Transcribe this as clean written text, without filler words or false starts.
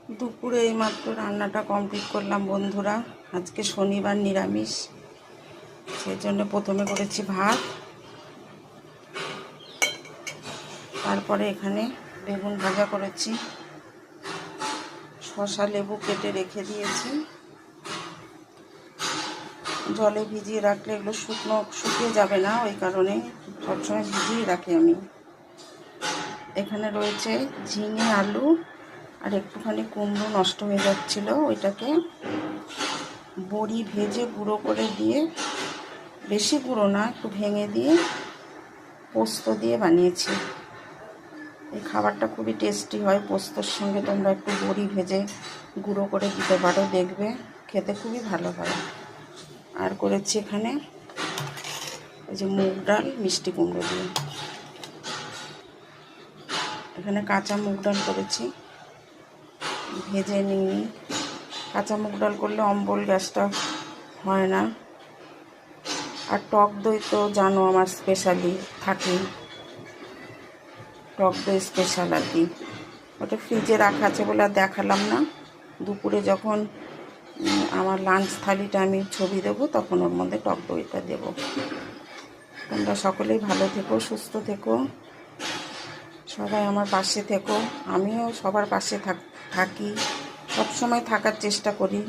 দুপুরে এইমাত্র রান্নাটা কমপ্লিট করলাম বন্ধুরা। আজকে শনিবার, নিরামিষ, সেই জন্য প্রথমে করেছি ভাত, তারপরে এখানে বেগুন ভাজা করেছি, শসা লেবু কেটে রেখে দিয়েছি। জলে ভিজিয়ে রাখলে এগুলো শুকিয়ে যাবে না, ওই কারণে সবসময় ভিজিয়ে রাখি আমি। এখানে রয়েছে ঝিঙে, আলু আর একটুখানি কুমড়ো নষ্ট হয়ে যাচ্ছিল, ওইটাকে বড়ি ভেজে গুঁড়ো করে দিয়ে, বেশি গুঁড়ো না, একটু ভেঙে দিয়ে পোস্ত দিয়ে বানিয়েছি। এই খাবারটা খুবই টেস্টি হয়। পোস্তর সঙ্গে তোমরা একটু বড়ি ভেজে গুঁড়ো করে দিতে পারো, দেখবে খেতে খুবই ভালো হয়। আর করেছি এখানে এই যে মুগ ডাল মিষ্টি কুমড়ো দিয়ে। এখানে কাঁচা মুগ ডাল করেছি, ভেজে নিই। কাঁচা মুগ ডাল করলে অম্বল গ্যাসটা হয় না। আর টক দই তো জানো আমার স্পেশালি থাকে, টক দই স্পেশাল আর কি। ওটা ফ্রিজে রাখা আছে বলে আর দেখালাম না। দুপুরে যখন আমার লাঞ্চ থালিটা আমি ছবি দেবো, তখন ওর মধ্যে টক দইটা দেবো। তোমরা সকলেই ভালো থেকো, সুস্থ থেকো, সবাই আমার পাশে থেকো। আমিও সবার পাশে থাকি, সবসময় থাকার চেষ্টা করি।